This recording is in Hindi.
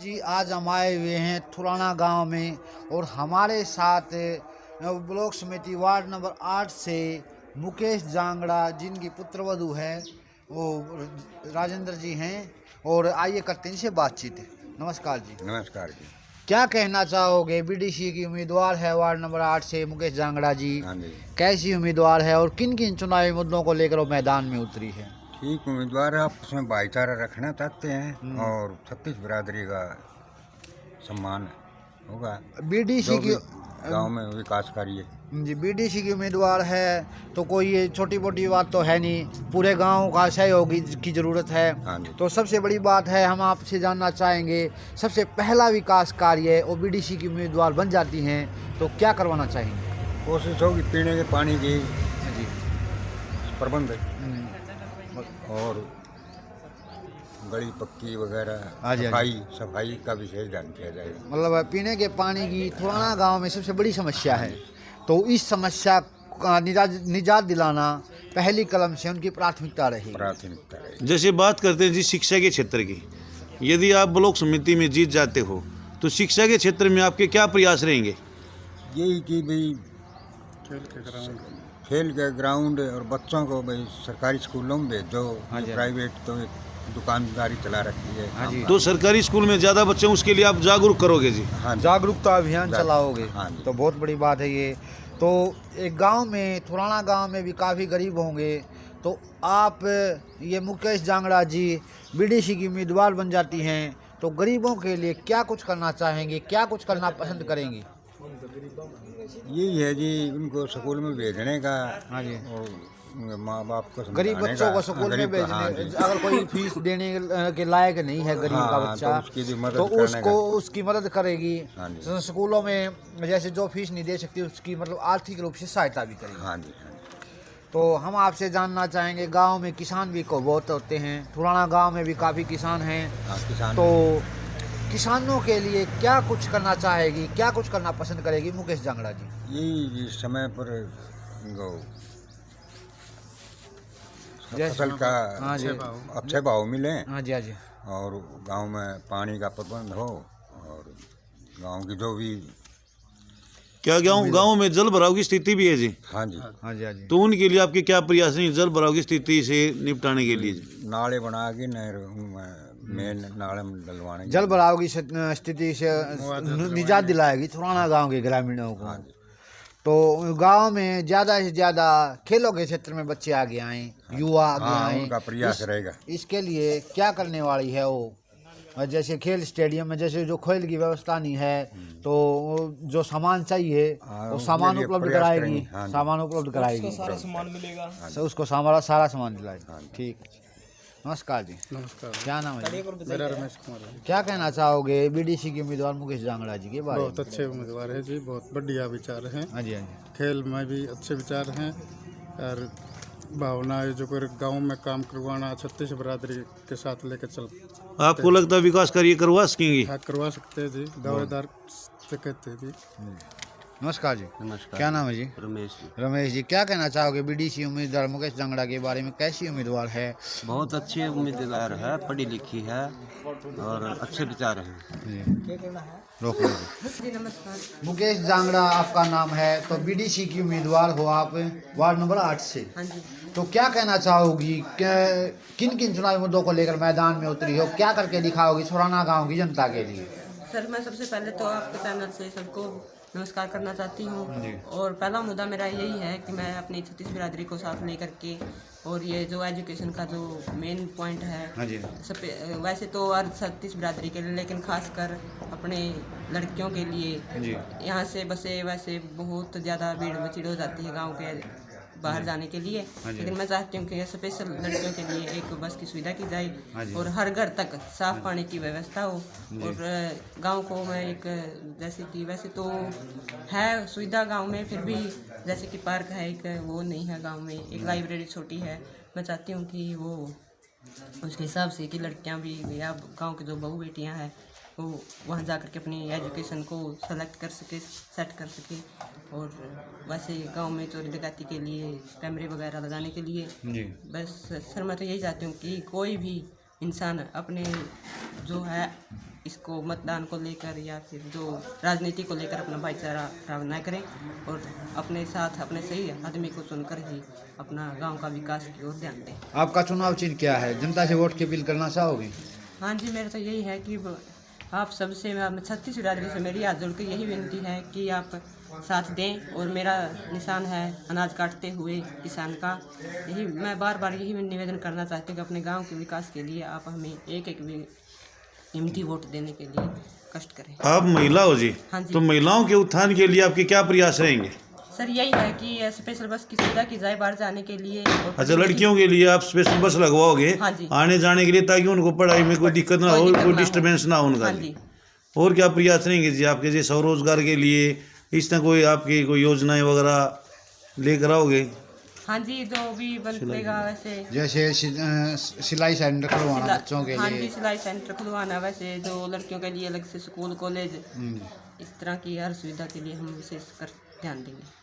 जी आज हम आए हुए हैं थुराना गांव में और हमारे साथ ब्लॉक समिति वार्ड नंबर 8 से मुकेश जांगड़ा जिनकी पुत्रवधू है वो राजेंद्र जी हैं और आइए करते हैं इनसे बातचीत। नमस्कार जी। नमस्कार जी। क्या कहना चाहोगे? बीडीसी की उम्मीदवार है वार्ड नंबर 8 से मुकेश जांगड़ा जी। हाँ जी, कैसी उम्मीदवार है और किन किन चुनावी मुद्दों को लेकर वो मैदान में उतरी है? ठीक उम्मीदवार है। आप उसमें भाईचारा रखना चाहते हैं और छत्तीस बिरादरी का सम्मान होगा। बीडीसी की गांव में विकास कार्य जी बीडीसी की उम्मीदवार है तो कोई ये छोटी मोटी बात तो है नहीं, पूरे गांव का सहयोग की ज़रूरत है। हाँ जी। तो सबसे बड़ी बात है, हम आपसे जानना चाहेंगे सबसे पहला विकास कार्य और बीडीसी की उम्मीदवार बन जाती हैं तो क्या करवाना चाहेंगे? कोशिश होगी पीने के पानी की जी प्रबंध और गली पक्की वगैरह सफाई का विशेष ध्यान किया जाएगा। मतलब पीने के पानी की थुराना गांव में सबसे बड़ी समस्या है, तो इस समस्या का निजात दिलाना पहली कलम से उनकी प्राथमिकता रही। जैसे बात करते हैं जी शिक्षा के क्षेत्र की, यदि आप ब्लॉक समिति में जीत जाते हो तो शिक्षा के क्षेत्र में आपके क्या प्रयास रहेंगे? यही कि भाई खेल के ग्राउंड और बच्चों को भाई सरकारी स्कूलों में भेजो। प्राइवेट तो दुकानदारी चला रखी है। हाँ जी। तो सरकारी स्कूल में ज़्यादा बच्चे हैं, उसके लिए आप जागरूक करोगे जी? हाँ, जागरूकता अभियान चलाओगे। हाँ जी। तो बहुत बड़ी बात है ये। तो एक गांव में थुराना गांव में भी काफ़ी गरीब होंगे, तो आप ये मुकेश जांगड़ा जी बीडीसी की उम्मीदवार बन जाती हैं तो गरीबों के लिए क्या कुछ करना चाहेंगे, क्या कुछ करना पसंद करेंगी? यही है जी, उनको स्कूल में भेजने का। हाँ जी। और माँ बाप को गरीब बच्चों को स्कूल में भेजने, अगर कोई फीस देने के लायक नहीं है गरीब का बच्चा तो उसकी मदद करेगी। तो स्कूलों में जैसे जो फीस नहीं दे सकती उसकी मतलब आर्थिक रूप से सहायता भी करेगी। हाँ जी। तो हम आपसे जानना चाहेंगे, गांव में किसान भी को बहुत होते हैं, थुराना गांव में भी काफ़ी किसान हैं। तो किसानों के लिए क्या कुछ करना चाहेगी, क्या कुछ करना पसंद करेगी मुकेश जांगड़ा जी? यही समय पर फसल का अच्छे भाव मिले। हाँ जी, हाँ जी। और गांव में पानी का प्रबंध हो और गांव की जो भी क्या गांव में जल भराव की स्थिति भी है जी? हाँ जी। हाँ जी, हाँ जी। तो उनके लिए आपके क्या प्रयास हैं जल भराव की स्थिति से निपटाने के लिए? नाले बना के नहर मेन नाले में डलवाने, जल भराव की स्थिति से निजात दिलाएगी थुराना गांव के ग्रामीणों को। तो गांव में ज़्यादा से ज़्यादा खेलों के क्षेत्र में बच्चे आगे आएँ, युवा आगे आएँ, उनका प्रयास रहेगा। इसके लिए क्या करने वाली है वो? जैसे खेल स्टेडियम में जैसे जो खेल की व्यवस्था नहीं है तो जो सामान चाहिए वो सामान उपलब्ध कराएगी। सामान उपलब्ध कराएगी, सारा सामान मिलेगा, उसको सारा सामान दिलाएगी। ठीक। नमस्कार जी। नमस्कार। क्या नाम है जी? मेरा रमेश कुमार है। क्या कहना चाहोगे बीडीसी के उम्मीदवार मुकेश जांगड़ा जी के बारे में? बहुत अच्छे उम्मीदवार है जी, बहुत बढ़िया विचार हैं। हाँ जी, हाँ जी। खेल में भी अच्छे विचार हैं और भावना है जो कोई गांव में काम करवाना छत्तीस बिरादरी के साथ लेकर चल। आपको लगता है विकास कार्य करवा सकेंगे? हाँ, करवा सकते हैं जी, दावेदार से कहते हैं जी। नमस्कार जी। नमस्कार। क्या नाम है जी? रमेश जी। रमेश जी, क्या कहना चाहोगे बीडीसी उम्मीदवार मुकेश जांगड़ा के बारे में? कैसी उम्मीदवार है? बहुत अच्छी उम्मीदवार है, पढ़ी लिखी है और अच्छे विचार हैं। रोक लीजिए। मुकेश जांगड़ा आपका नाम है, तो बीडीसी की उम्मीदवार हो आप वार्ड नंबर 8 से। हाँ जी। तो क्या कहना चाहोगी, किन किन चुनावी मुद्दों को लेकर मैदान में उतरी हो, क्या करके दिखाओगी थुराना गांव की जनता के लिए? सर मैं सबसे पहले तो आपके पैनल से सबको नमस्कार करना चाहती हूँ और पहला मुद्दा मेरा यही है कि मैं अपनी छत्तीस बिरादरी को साथ लेकर के और ये जो एजुकेशन का जो मेन पॉइंट है सब वैसे तो हर छत्तीस बिरादरी के लिए लेकिन खासकर अपने लड़कियों के लिए यहाँ से बसें वैसे बहुत ज़्यादा भीड़ मचीड़ हो जाती है गाँव के बाहर जाने के लिए, लेकिन मैं चाहती हूँ कि स्पेशल लड़कियों के लिए एक बस की सुविधा की जाए और हर घर तक साफ पानी की व्यवस्था हो। और गांव को मैं एक जैसे कि वैसे तो है सुविधा गांव में, फिर भी जैसे कि पार्क है एक, वो नहीं है गांव में, एक लाइब्रेरी छोटी है। मैं चाहती हूँ कि वो उसके हिसाब से कि लड़कियाँ भी या गाँव की जो बहू बेटियाँ हैं वो वहाँ जा कर के अपनी एजुकेशन को सेलेक्ट कर सके, सेट कर सके। और वैसे गांव में चोरी डकैती के लिए कैमरे वगैरह लगाने के लिए बस सर मैं तो यही चाहती हूँ कि कोई भी इंसान अपने जो है इसको मतदान को लेकर या फिर जो राजनीति को लेकर अपना भाईचारा खराब न करें और अपने साथ अपने सही आदमी को चुनकर ही अपना गांव का विकास की ओर ध्यान दें। आपका चुनाव चिन्ह क्या है? जनता से वोट की अपील करना चाहोगे? हाँ जी, मेरा तो यही है कि आप सबसे छत्तीस बिरादरी से मेरी हाथ जोड़ के यही विनती है कि आप साथ दें। और मेरा निशान है अनाज काटते हुए किसान का। यही मैं बार बार यही निवेदन करना चाहती हूँ कि अपने गांव के विकास के लिए आप हमें एक एक कीमती वोट देने के लिए कष्ट करें। आप महिला हो जी, हाँ जी। तो महिलाओं के उत्थान के लिए आपके क्या प्रयास रहेंगे? सर यही है कि स्पेशल बस की सुविधा की जाए बाहर जाने के लिए। और अच्छा, लड़कियों के लिए आप स्पेशल बस लगवाओगे हाँ जी। आने जाने के लिए, ताकि उनको पढ़ाई में कोई दिक्कत ना हो, कोई हो। डिस्टर्बेंस ना हो उनका हाँ जी। जी। और क्या प्रयास रहेंगे जी आपके, जैसे स्वरोजगार के लिए इस तरह कोई आपकी कोई योजनाएं वगैरह लेकर आओगे? हाँ जी, जो भी बनेगा वैसे जैसे सिलाई सेंटर खुलवाना बच्चों के हाँ लिए। जी, सिलाई सेंटर खुलवाना, वैसे जो लड़कियों के लिए अलग से स्कूल कॉलेज, इस तरह की हर सुविधा के लिए हम विशेष कर ध्यान देंगे।